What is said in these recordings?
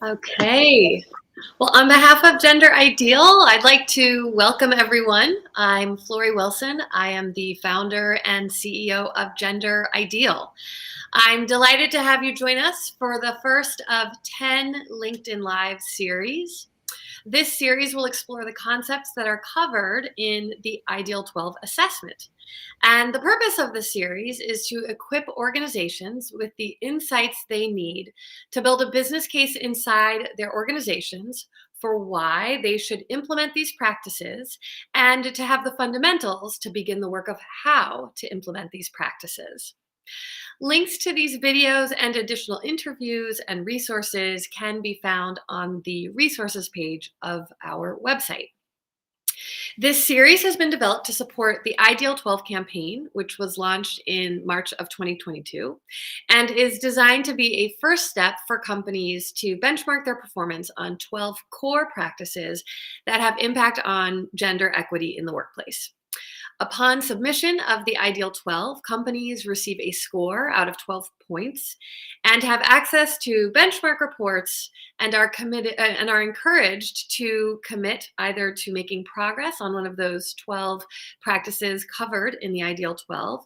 Okay. Well, on behalf of Gender Ideal, I'd like to welcome everyone. I'm Flory Wilson. I am the founder and CEO of Gender Ideal. I'm delighted to have you join us for the first of 10 LinkedIn Live series. This series will explore the concepts that are covered in the IDEAL12 assessment. And the purpose of the series is to equip organizations with the insights they need to build a business case inside their organizations for why they should implement these practices and to have the fundamentals to begin the work of how to implement these practices. Links to these videos and additional interviews and resources can be found on the resources page of our website. This series has been developed to support the IDEAL12 campaign, which was launched in March of 2022, and is designed to be a first step for companies to benchmark their performance on 12 core practices that have impact on gender equity in the workplace. Upon submission of the IDEAL12, companies receive a score out of 12 points and have access to benchmark reports and are encouraged to commit either to making progress on one of those 12 practices covered in the IDEAL12,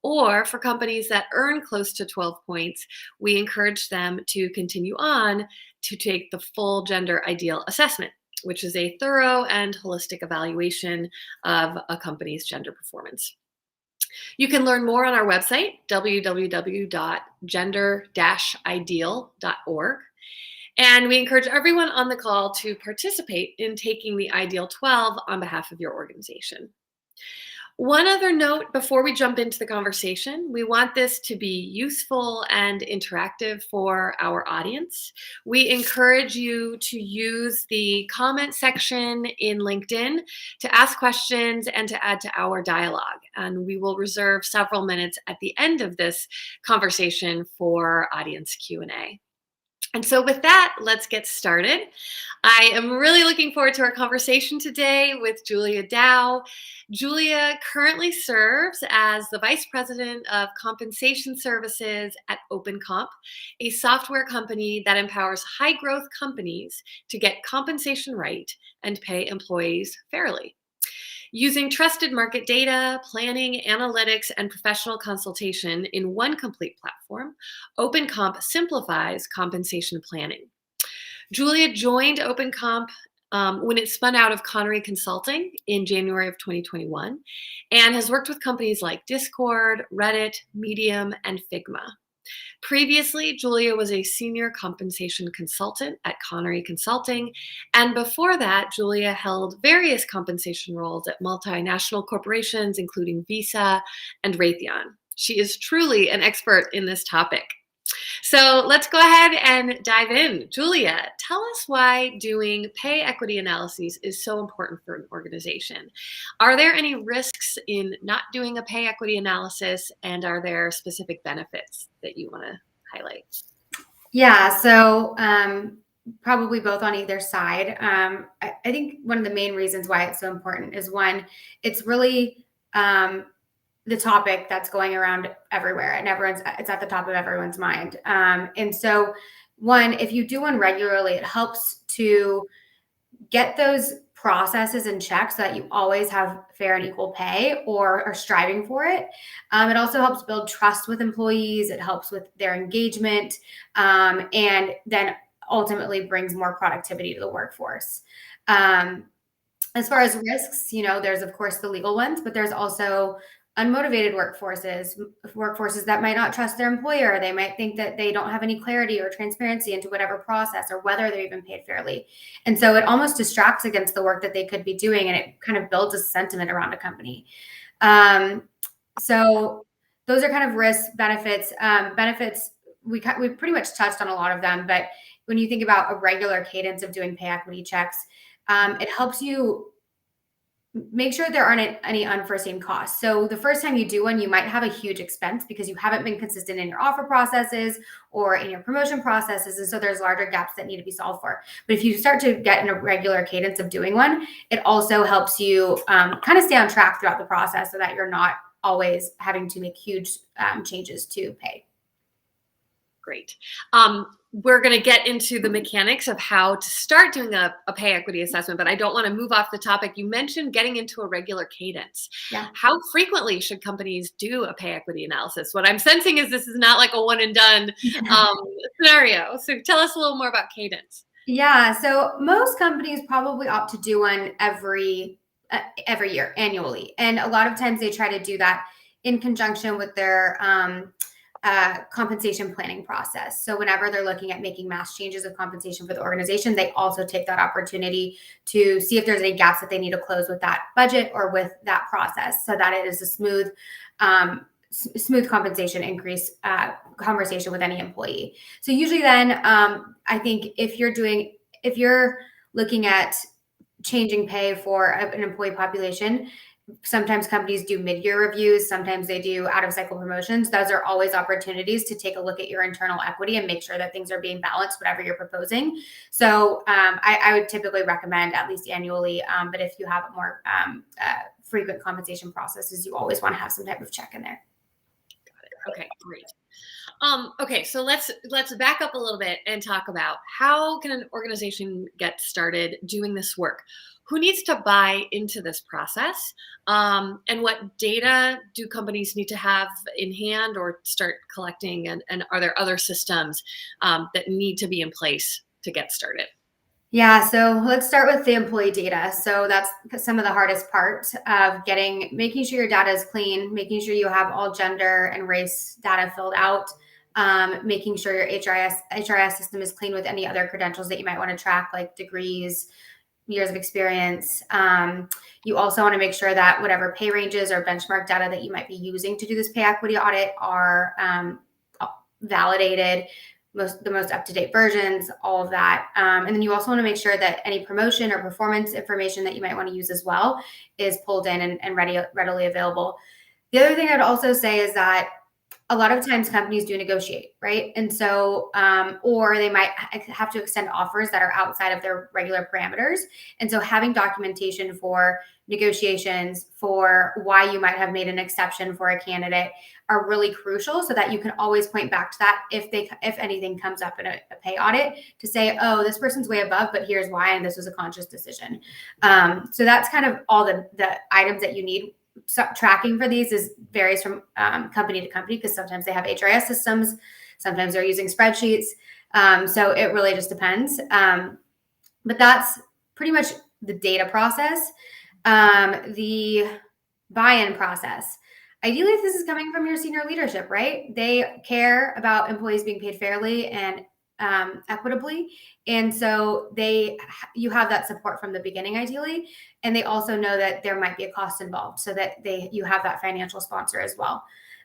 or for companies that earn close to 12 points, we encourage them to continue on to take the full Gender Ideal assessment, which is a thorough and holistic evaluation of a company's gender performance. You can learn more on our website, www.gender-ideal.org. And we encourage everyone on the call to participate in taking the IDEAL12 on behalf of your organization. One other note before we jump into the conversation, we want this to be useful and interactive for our audience. We encourage you to use the comment section in LinkedIn to ask questions and to add to our dialogue. And we will reserve several minutes at the end of this conversation for audience Q&A. And so with that, let's get started. I am really looking forward to our conversation today with Julia Dow. Julia currently serves as the Vice President of Compensation Services at OpenComp, a software company that empowers high-growth companies to get compensation right and pay employees fairly. Using trusted market data, planning, analytics, and professional consultation in one complete platform, OpenComp simplifies compensation planning. Julia joined OpenComp when it spun out of Connery Consulting in January of 2021 and has worked with companies like Discord, Reddit, Medium, and Figma. Previously, Julia was a senior compensation consultant at Connery Consulting, and before that, Julia held various compensation roles at multinational corporations, including Visa and Raytheon. She is truly an expert in this topic. So let's go ahead and dive in. Julia, tell us why doing pay equity analyses is so important for an organization. Are there any risks in not doing a pay equity analysis, and are there specific benefits that you want to highlight? Yeah, so probably both on either side. I think one of the main reasons why it's so important is one, it's really the topic that's going around everywhere, and it's at the top of everyone's mind. And so one, if you do one regularly, it helps to get those processes in check so that you always have fair and equal pay or are striving for it. It also helps build trust with employees. It helps with their engagement, and then ultimately brings more productivity to the workforce. As far as risks, there's of course the legal ones, but there's also unmotivated workforces that might not trust their employer. They might think that they don't have any clarity or transparency into whatever process or whether they're even paid fairly. And so it almost distracts against the work that they could be doing, and it kind of builds a sentiment around a company. So those are kind of risks, benefits. We pretty much touched on a lot of them, but when you think about a regular cadence of doing pay equity checks, it helps you make sure there aren't any unforeseen costs. So the first time you do one, you might have a huge expense because you haven't been consistent in your offer processes or in your promotion processes. And so there's larger gaps that need to be solved for. But if you start to get in a regular cadence of doing one, it also helps you kind of stay on track throughout the process so that you're not always having to make huge changes to pay. Great. we're going to get into the mechanics of how to start doing a pay equity assessment, but I don't want to move off the topic. You mentioned getting into a regular cadence. Yeah. How frequently should companies do a pay equity analysis? What I'm sensing is this is not like a one and done scenario. So tell us a little more about cadence. Yeah. So most companies probably opt to do one every year, annually. And a lot of times they try to do that in conjunction with their compensation planning process. So whenever they're looking at making mass changes of compensation for the organization, they also take that opportunity to see if there's any gaps that they need to close with that budget or with that process, so that it is a smooth compensation increase conversation with any employee. So usually then I think if you're looking at changing pay for an employee population, sometimes companies do mid-year reviews. Sometimes they do out-of-cycle promotions. Those are always opportunities to take a look at your internal equity and make sure that things are being balanced, whatever you're proposing. So I would typically recommend at least annually. But if you have more frequent compensation processes, you always want to have some type of check in there. Got it. Okay, great. Okay, so let's back up a little bit and talk about how can an organization get started doing this work? Who needs to buy into this process? And what data do companies need to have in hand or start collecting? And are there other systems that need to be in place to get started? Yeah, so let's start with the employee data. So that's some of the hardest part of making sure your data is clean, making sure you have all gender and race data filled out, making sure your HRIS system is clean with any other credentials that you might want to track, like degrees, years of experience. You also want to make sure that whatever pay ranges or benchmark data that you might be using to do this pay equity audit are validated, the most up-to-date versions, all of that. And then you also want to make sure that any promotion or performance information that you might want to use as well is pulled in and readily available. The other thing I'd also say is that a lot of times companies do negotiate, right? And so, or they might have to extend offers that are outside of their regular parameters. And so having documentation for negotiations, for why you might have made an exception for a candidate, are really crucial, so that you can always point back to that if anything comes up in a pay audit, to say, oh, this person's way above, but here's why, and this was a conscious decision. So that's kind of all the items that you need. So tracking for these varies from company to company, because sometimes they have HRIS systems, sometimes they're using spreadsheets. So it really just depends. But that's pretty much the data process. The buy-in process. Ideally, if this is coming from your senior leadership, right? They care about employees being paid fairly and equitably. And so you have that support from the beginning, ideally. And they also know that there might be a cost involved, so that you have that financial sponsor as well.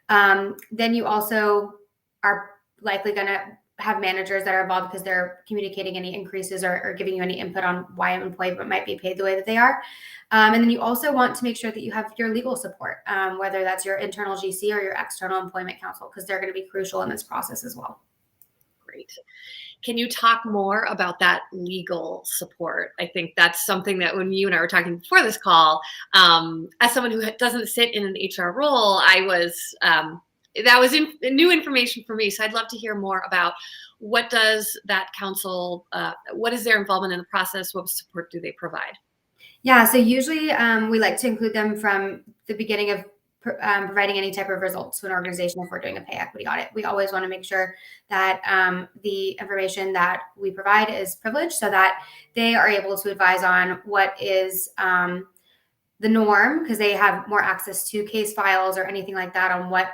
Then you also are likely going to have managers that are involved, because they're communicating any increases or giving you any input on why an employee might be paid the way that they are. And then you also want to make sure that you have your legal support, whether that's your internal GC or your external employment counsel, because they're going to be crucial in this process as well. Great. Can you talk more about that legal support? I think that's something that when you and I were talking before this call, as someone who doesn't sit in an HR role, that was new information for me. So I'd love to hear more about what does that counsel, what is their involvement in the process? What support do they provide? Yeah, so usually we like to include them from the beginning of providing any type of results to an organization if we're doing a pay equity audit. We always want to make sure that the information that we provide is privileged, so that they are able to advise on what is the norm, because they have more access to case files or anything like that, on what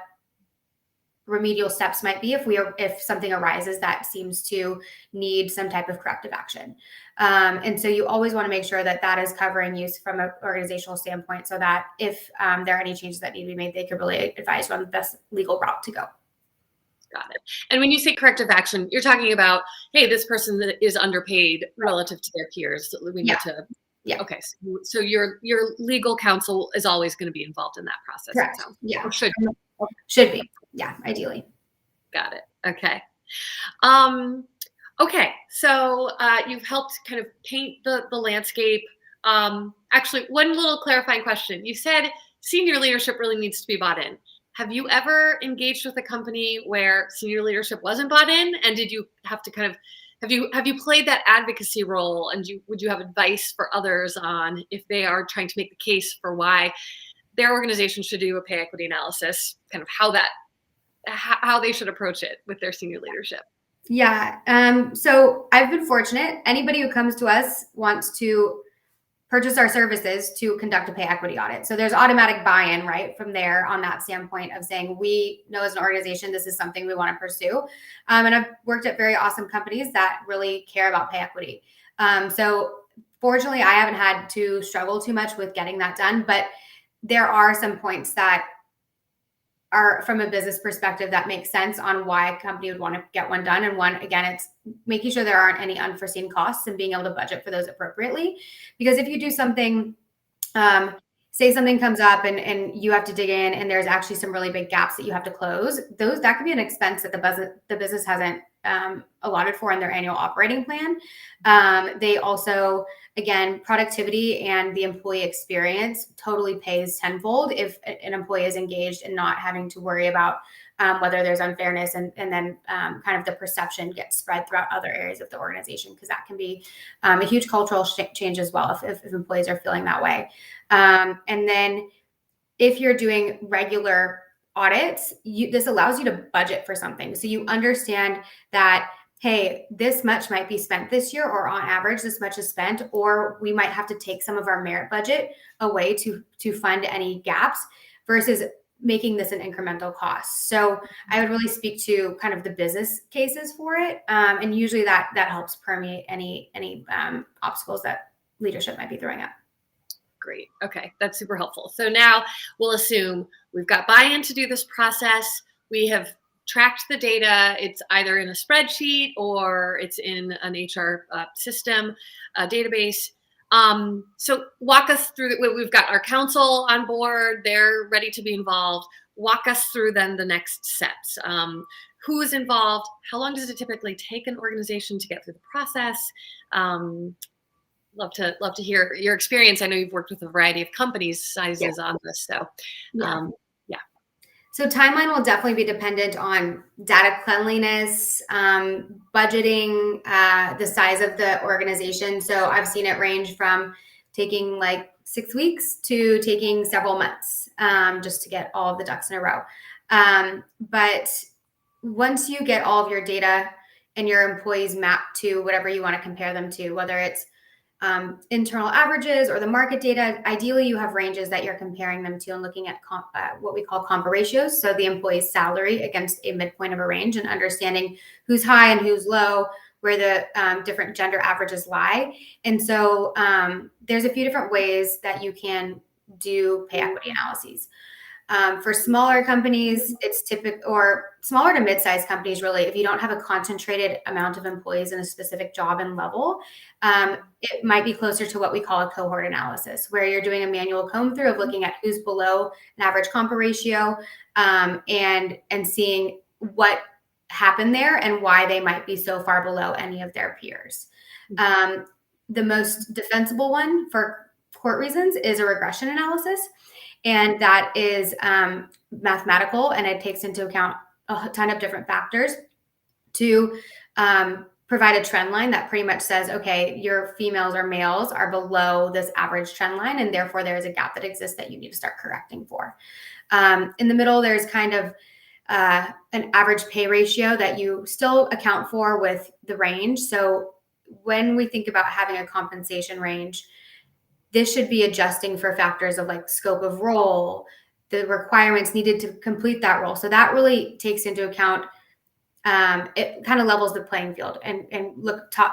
remedial steps might be if something arises that seems to need some type of corrective action. And so you always want to make sure that that is covering you from an organizational standpoint, so that if there are any changes that need to be made, they could really advise you on the best legal route to go. Got it. And when you say corrective action, you're talking about, hey, this person is underpaid relative to their peers. So we need to. Yeah. Okay. So your legal counsel is always going to be involved in that process. Correct. Yeah. Or should be. Yeah. Ideally. Got it. Okay. Okay. So you've helped kind of paint the landscape. Actually, one little clarifying question. You said senior leadership really needs to be bought in. Have you ever engaged with a company where senior leadership wasn't bought in? And did you have to kind of have you played that advocacy role? And would you have advice for others on if they are trying to make the case for why their organization should do a pay equity analysis, kind of how they should approach it with their senior leadership? Yeah. So I've been fortunate. Anybody who comes to us wants to purchase our services to conduct a pay equity audit. So there's automatic buy-in right from there on that standpoint of saying, we know as an organization, this is something we want to pursue. And I've worked at very awesome companies that really care about pay equity. So fortunately, I haven't had to struggle too much with getting that done, but there are some points that are from a business perspective that makes sense on why a company would want to get one done. And one, again, it's making sure there aren't any unforeseen costs and being able to budget for those appropriately. Because if you do something, say something comes up and you have to dig in and there's actually some really big gaps that you have to close, that could be an expense that the business hasn't allotted for in their annual operating plan. They also, again, productivity and the employee experience totally pays tenfold if an employee is engaged and not having to worry about whether there's unfairness and then kind of the perception gets spread throughout other areas of the organization, because that can be a huge cultural change as well if employees are feeling that way. And then if you're doing regular audits, this allows you to budget for something. So you understand that, hey, this much might be spent this year, or on average, this much is spent, or we might have to take some of our merit budget away to fund any gaps versus making this an incremental cost. So I would really speak to kind of the business cases for it. And usually that helps permeate any obstacles that leadership might be throwing up. Great. Okay. That's super helpful. So now we'll assume we've got buy-in to do this process. We have tracked the data. It's either in a spreadsheet or it's in an HR system, database. So walk us through, we've got our counsel on board. They're ready to be involved. Walk us through then the next steps. Who is involved? How long does it typically take an organization to get through the process? Love to hear your experience. I know you've worked with a variety of companies sizes on this. So yeah. So timeline will definitely be dependent on data cleanliness, budgeting, the size of the organization. So I've seen it range from taking like 6 weeks to taking several months just to get all of the ducks in a row. But once you get all of your data and your employees mapped to whatever you want to compare them to, whether it's internal averages or the market data, ideally you have ranges that you're comparing them to and looking at what we call compa ratios. So the employee's salary against a midpoint of a range and understanding who's high and who's low, where the different gender averages lie. And so there's a few different ways that you can do pay equity analyses. For smaller companies, it's typical, or smaller to mid-sized companies, really, if you don't have a concentrated amount of employees in a specific job and level, it might be closer to what we call a cohort analysis, where you're doing a manual comb through of looking at who's below an average compa ratio and seeing what happened there and why they might be so far below any of their peers. The most defensible one for court reasons is a regression analysis. And that is mathematical, and it takes into account a ton of different factors to provide a trend line that pretty much says, okay, your females or males are below this average trend line, and therefore there's a gap that exists that you need to start correcting for. In the middle, there's kind of an average pay ratio that you still account for with the range. So when we think about having a compensation range, this should be adjusting for factors of like scope of role, the requirements needed to complete that role. So that really takes into account, it kind of levels the playing field and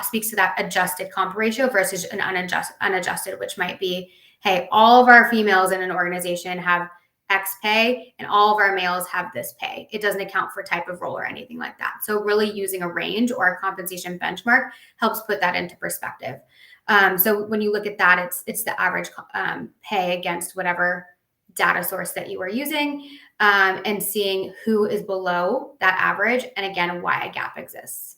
speaks to that adjusted comp ratio versus an unadjusted, which might be, hey, all of our females in an organization have X pay and all of our males have this pay. It doesn't account for type of role or anything like that. So really using a range or a compensation benchmark helps put that into perspective. So when you look at that, it's the average pay against whatever data source that you are using and seeing who is below that average and again, why a gap exists.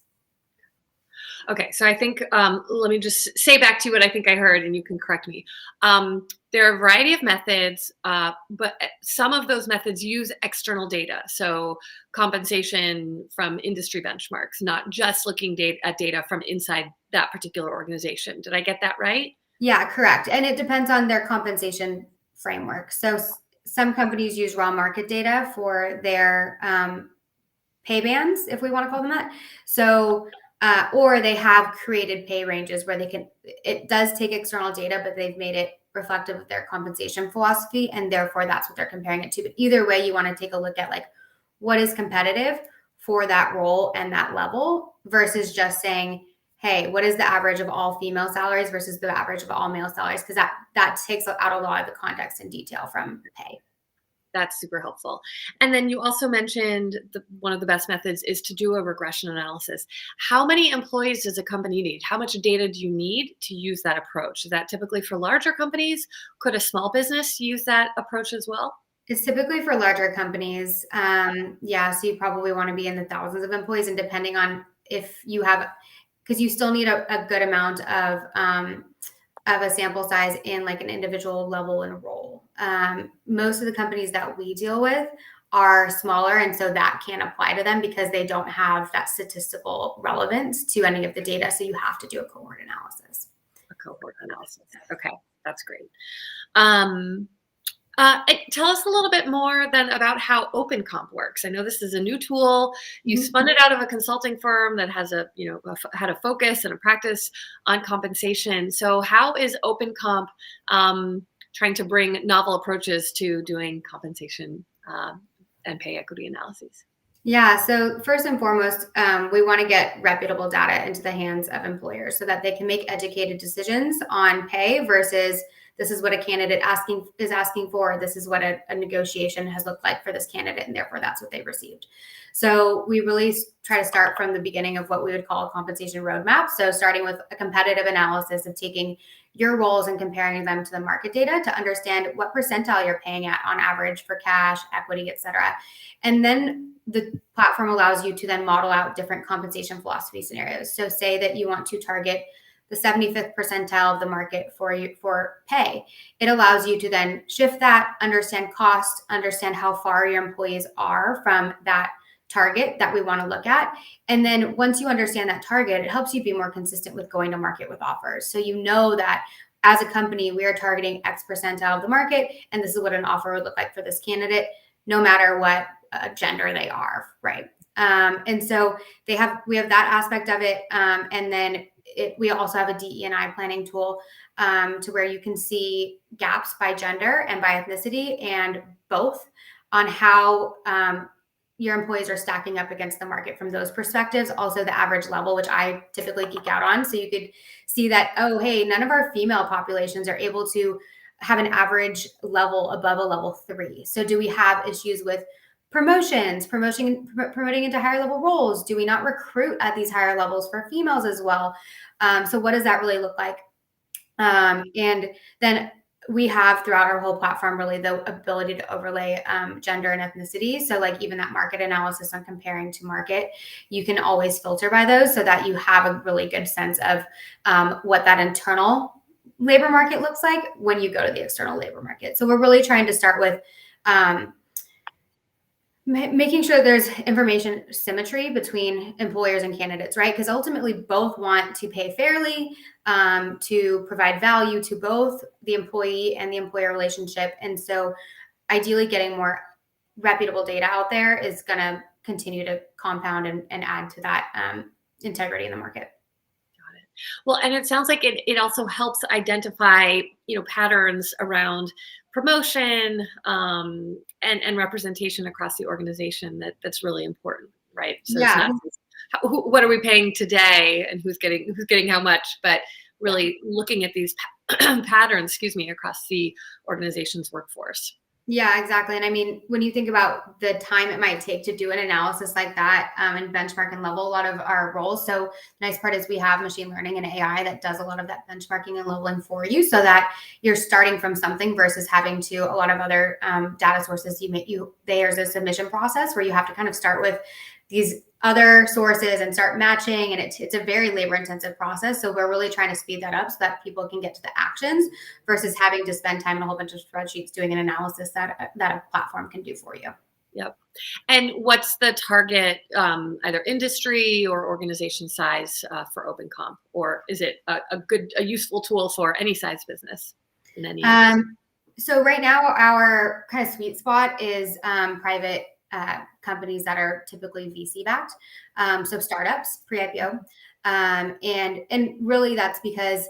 Okay, so I think let me just say back to you what I think I heard, and you can correct me. There are a variety of methods, but some of those methods use external data. So compensation from industry benchmarks, not just looking at data from inside that particular organization. Did I get that right? Yeah, correct. And it depends on their compensation framework. So some companies use raw market data for their pay bands, if we want to call them that. So, or they have created pay ranges where it does take external data, but they've made it reflective of their compensation philosophy. And therefore, that's what they're comparing it to. But either way, you want to take a look at like what is competitive for that role and that level versus just saying, hey, what is the average of all female salaries versus the average of all male salaries? Because that takes out a lot of the context and detail from pay. That's super helpful. And then you also mentioned one of the best methods is to do a regression analysis. How many employees does a company need? How much data do you need to use that approach? Is that typically for larger companies? Could a small business use that approach as well? It's typically for larger companies. Yeah, so you probably want to be in the thousands of employees, and depending on if you have, because you still need a good amount of a sample size in like an individual level and role. Most of the companies that we deal with are smaller, and so that can't apply to them because they don't have that statistical relevance to any of the data. So you have to do a cohort analysis. A cohort analysis. Okay, that's great. Tell us a little bit more then about how OpenComp works. I know this is a new tool. You spun it out of a consulting firm that has had a focus and a practice on compensation. So how is OpenComp trying to bring novel approaches to doing compensation and pay equity analyses? Yeah, so first and foremost, we want to get reputable data into the hands of employers so that they can make educated decisions on pay versus this is what a candidate is asking for. This is what a negotiation has looked like for this candidate, and therefore that's what they received. So we really try to start from the beginning of what we would call a compensation roadmap. So starting with a competitive analysis of taking your roles and comparing them to the market data to understand what percentile you're paying at on average for cash, equity, et cetera. And then the platform allows you to then model out different compensation philosophy scenarios. So say that you want to target the 75th percentile of the market for pay. It allows you to then shift that, understand cost, understand how far your employees are from that target that we want to look at. And then once you understand that target, it helps you be more consistent with going to market with offers. So you know that as a company, we are targeting X percentile of the market, and this is what an offer would look like for this candidate, no matter what gender they are, right? And so we have that aspect of it, and then we also have a DE&I planning tool to where you can see gaps by gender and by ethnicity and both on how your employees are stacking up against the market from those perspectives. Also the average level, which I typically geek out on. So you could see that, oh, hey, none of our female populations are able to have an average level above a level 3. So do we have issues with promoting into higher level roles? Do we not recruit at these higher levels for females as well? So what does that really look like? And then we have throughout our whole platform really the ability to overlay gender and ethnicity. So like even that market analysis on comparing to market, you can always filter by those so that you have a really good sense of what that internal labor market looks like when you go to the external labor market. So we're really trying to start with making sure there's information symmetry between employers and candidates, right? Because ultimately both want to pay fairly, to provide value to both the employee and the employer relationship. And so ideally getting more reputable data out there is going to continue to compound and add to that integrity in the market. Got it. Well, and it sounds like it also helps identify, patterns around promotion and representation across the organization that's really important, right? So It's not just, what are we paying today and who's getting how much, but really looking at these patterns, across the organization's workforce. Yeah, exactly. And I mean, when you think about the time it might take to do an analysis like that and benchmark and level a lot of our roles. So the nice part is we have machine learning and AI that does a lot of that benchmarking and leveling for you so that you're starting from something versus having to a lot of other data sources. There's a submission process where you have to kind of start with these other sources and start matching. And it's a very labor intensive process. So we're really trying to speed that up so that people can get to the actions versus having to spend time in a whole bunch of spreadsheets doing an analysis that a platform can do for you. Yep. And what's the target either industry or organization size for OpenComp? Or is it a useful tool for any size business in any industry? So right now our kind of sweet spot is private companies that are typically VC backed. So startups, pre-IPO. And really that's because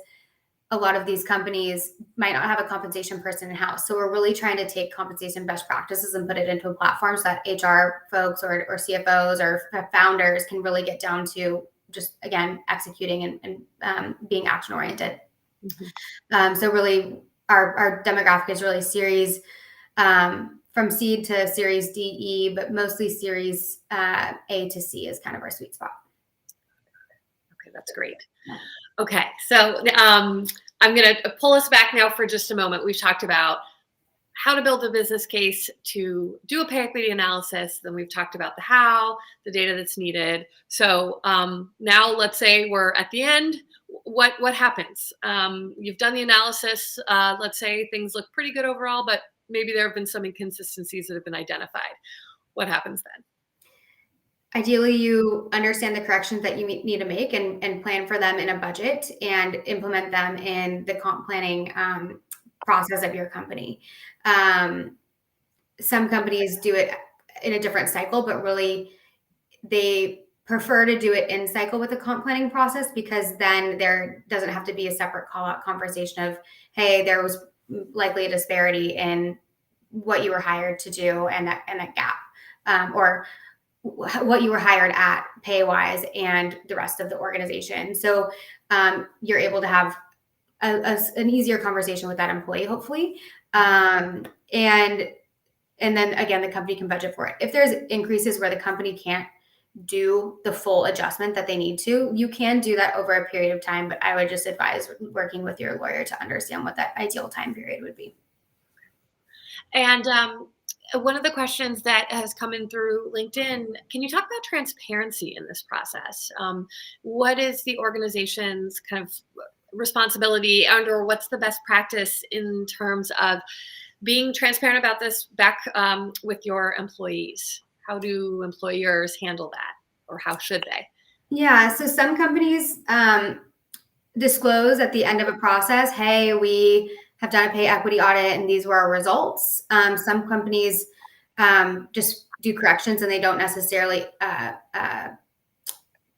a lot of these companies might not have a compensation person in house. So we're really trying to take compensation best practices and put it into a platform so that HR folks or CFOs or founders can really get down to just, again, executing and being action oriented. Mm-hmm. So really our demographic is really series from seed to series DE, but mostly series A to C is kind of our sweet spot. Okay, that's great. Okay, so I'm going to pull us back now for just a moment. We've talked about how to build a business case to do a pay equity analysis. Then we've talked about the how, the data that's needed. So now let's say we're at the end. What happens? You've done the analysis. Let's say things look pretty good overall, but maybe there have been some inconsistencies that have been identified. What happens then? Ideally, you understand the corrections that you need to make and plan for them in a budget and implement them in the comp planning process of your company. Some companies do it in a different cycle, but really they prefer to do it in cycle with the comp planning process because then there doesn't have to be a separate call out conversation of, hey, there was likely a disparity in what you were hired to do and that gap, or what you were hired at pay wise and the rest of the organization. So you're able to have an easier conversation with that employee, hopefully. And then again, the company can budget for it. If there's increases where the company can't do the full adjustment that they need to, you can do that over a period of time. But I would just advise working with your lawyer to understand what that ideal time period would be. And one of the questions that has come in through LinkedIn, can you talk about transparency in this process? What is the organization's kind of responsibility or what's the best practice in terms of being transparent about this back with your employees? How do employers handle that, or how should they? Yeah, so some companies disclose at the end of a process, hey, we have done a pay equity audit and these were our results. Some companies just do corrections and they don't necessarily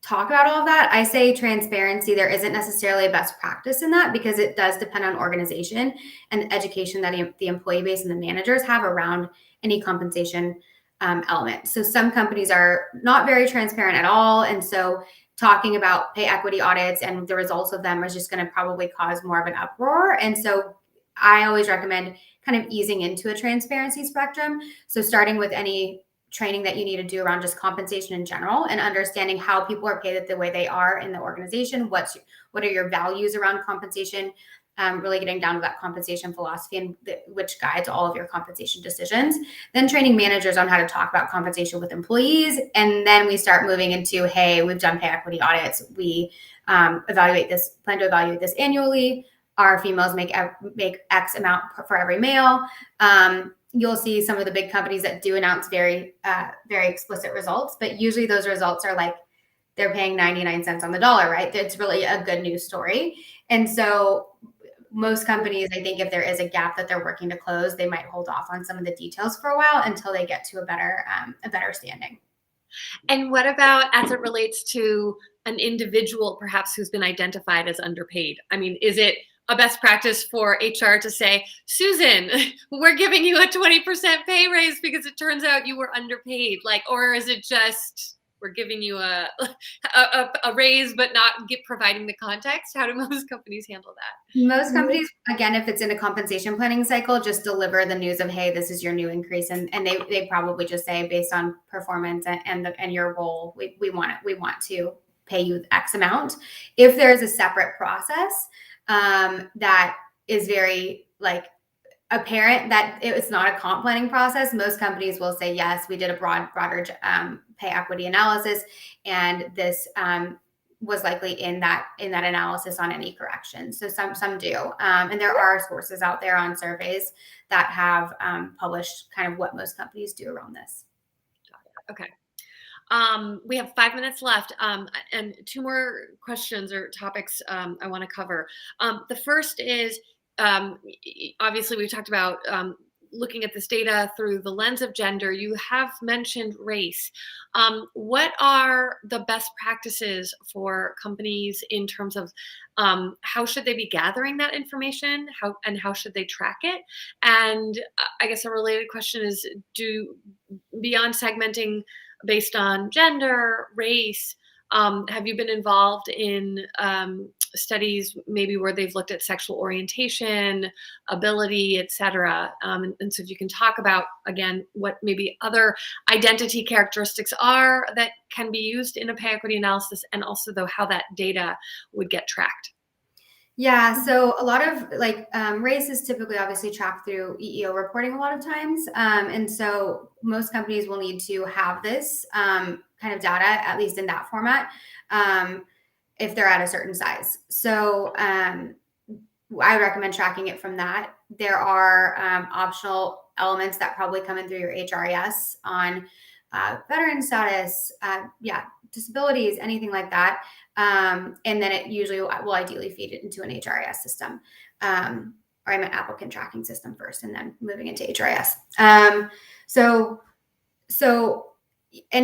talk about all of that. I say transparency. There isn't necessarily a best practice in that because it does depend on organization and education that the employee base and the managers have around any compensation element. So some companies are not very transparent at all. And so talking about pay equity audits and the results of them is just going to probably cause more of an uproar. And so I always recommend kind of easing into a transparency spectrum. So starting with any training that you need to do around just compensation in general and understanding how people are paid the way they are in the organization. What are your values around compensation? Really getting down to that compensation philosophy and which guides all of your compensation decisions. Then training managers on how to talk about compensation with employees. And then we start moving into, hey, we've done pay equity audits. We plan to evaluate this annually. Our females make X amount for every male. You'll see some of the big companies that do announce very, very explicit results, but usually those results are like they're paying 99 cents on the dollar, right? It's really a good news story. And so most companies, I think if there is a gap that they're working to close, they might hold off on some of the details for a while until they get to a better standing. And what about as it relates to an individual perhaps who's been identified as underpaid? I mean, is it a best practice for HR to say, Susan, we're giving you a 20% pay raise because it turns out you were underpaid? Or is it just we're giving you a raise but not providing the context? How do most companies handle that? Most companies, again, if it's in a compensation planning cycle, just deliver the news of, hey, this is your new increase, and they probably just say based on performance and your role, we want to pay you X amount. If there is a separate process that is very apparent that it's not a comp planning process, most companies will say, yes, we did a broader pay equity analysis, and this was likely in that analysis on any correction. So some do, and there are sources out there on surveys that have published kind of what most companies do around this. Okay. We have 5 minutes left, and 2 more questions or topics I want to cover. The first is, obviously we've talked about looking at this data through the lens of gender. You have mentioned race. What are the best practices for companies in terms of how should they be gathering that information? How should they track it? And I guess a related question is, beyond segmenting based on gender, race, have you been involved in studies maybe where they've looked at sexual orientation, ability, et cetera? And so if you can talk about, again, what maybe other identity characteristics are that can be used in a pay equity analysis, and also though how that data would get tracked. Yeah, so a lot of race is typically obviously tracked through EEO reporting a lot of times. And so most companies will need to have this kind of data, at least in that format, if they're at a certain size. So I would recommend tracking it from that. There are optional elements that probably come in through your HRIS on veteran status, disabilities, anything like that. And then it usually will ideally feed it into an HRIS system. Or I'm an applicant tracking system first, and then moving into HRIS. And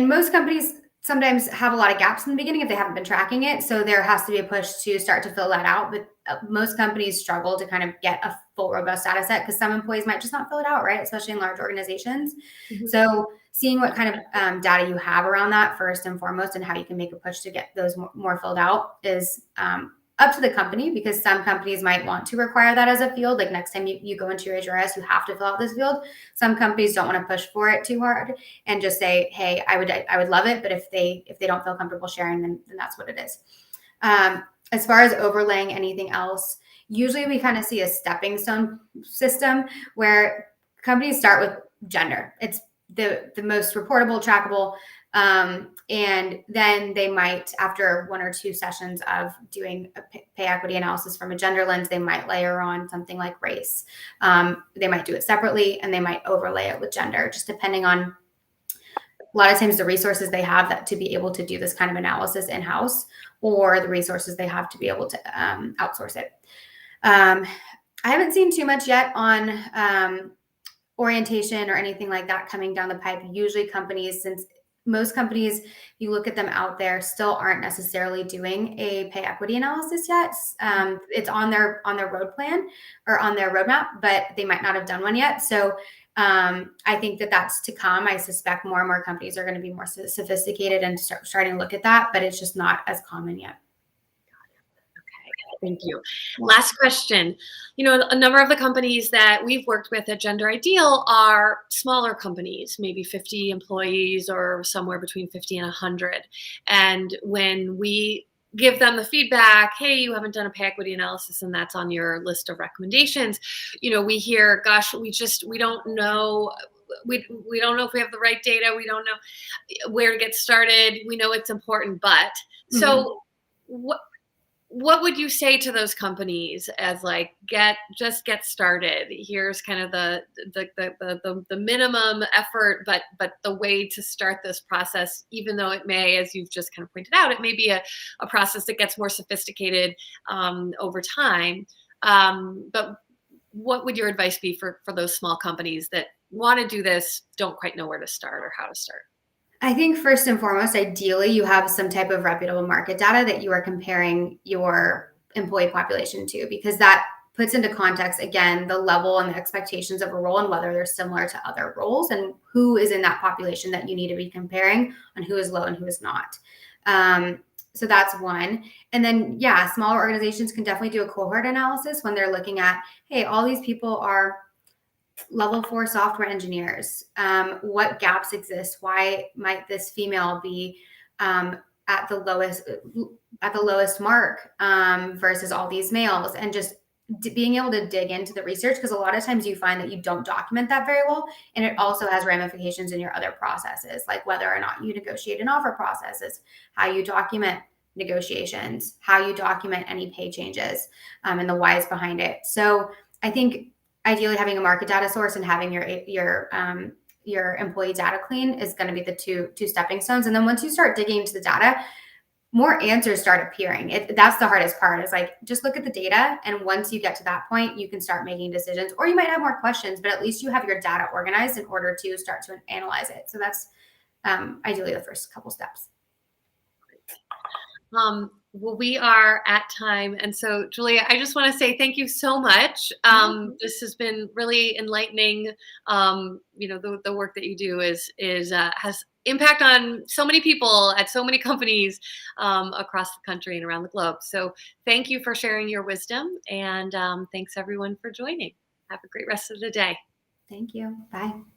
most companies sometimes have a lot of gaps in the beginning if they haven't been tracking it. So there has to be a push to start to fill that out. But most companies struggle to kind of get a full, robust data set because some employees might just not fill it out, right? Especially in large organizations. Mm-hmm. So seeing what kind of data you have around that first and foremost, and how you can make a push to get those more filled out is up to the company, because some companies might want to require that as a field. Like next time you go into your HRS, you have to fill out this field. Some companies don't want to push for it too hard and just say, hey, I would love it, but if they don't feel comfortable sharing, then that's what it is. As far as overlaying anything else, usually we kind of see a stepping stone system where companies start with gender. It's the most reportable, trackable, and then they might, after 1 or 2 sessions of doing a pay equity analysis from a gender lens, they might layer on something like race. They might do it separately, and they might overlay it with gender, just depending on a lot of times the resources they have that to be able to do this kind of analysis in-house, or the resources they have to be able to outsource it. I haven't seen too much yet on orientation or anything like that coming down the pipe. Usually companies, since most companies, if you look at them out there, still aren't necessarily doing a pay equity analysis yet. It's on their road plan or on their roadmap, but they might not have done one yet. So I think that's to come. I suspect more and more companies are going to be more sophisticated and starting to look at that, but it's just not as common yet. Thank you. Last question. A number of the companies that we've worked with at Gender Ideal are smaller companies, maybe 50 employees or somewhere between 50 and 100. And when we give them the feedback, hey, you haven't done a pay equity analysis and that's on your list of recommendations, we hear, gosh, we don't know. We don't know if we have the right data. We don't know where to get started. We know it's important, but so what would you say to those companies as get started? Here's kind of the minimum effort, but the way to start this process, even though it may, as you've just kind of pointed out, it may be a process that gets more sophisticated over time. But what would your advice be for those small companies that want to do this, don't quite know where to start or how to start? I think first and foremost, ideally, you have some type of reputable market data that you are comparing your employee population to, because that puts into context, again, the level and the expectations of a role and whether they're similar to other roles and who is in that population that you need to be comparing on who is low and who is not. So that's one. And then, smaller organizations can definitely do a cohort analysis when they're looking at, hey, all these people are level 4 software engineers. What gaps exist? Why might this female be at the lowest mark versus all these males? And just being able to dig into the research, because a lot of times you find that you don't document that very well, and it also has ramifications in your other processes, like whether or not you negotiate an offer processes, how you document negotiations, how you document any pay changes, and the whys behind it. So I think ideally having a market data source and having your employee data clean is going to be the two stepping stones. And then once you start digging into the data, more answers start appearing. That's the hardest part, is like, just look at the data. And once you get to that point, you can start making decisions, or you might have more questions, but at least you have your data organized in order to start to analyze it. So that's ideally the first couple steps. Well, we are at time. And so, Julia, I just want to say thank you so much. This has been really enlightening. The work that you do has impact on so many people at so many companies across the country and around the globe. So thank you for sharing your wisdom, and thanks everyone for joining. Have a great rest of the day. Thank you. Bye.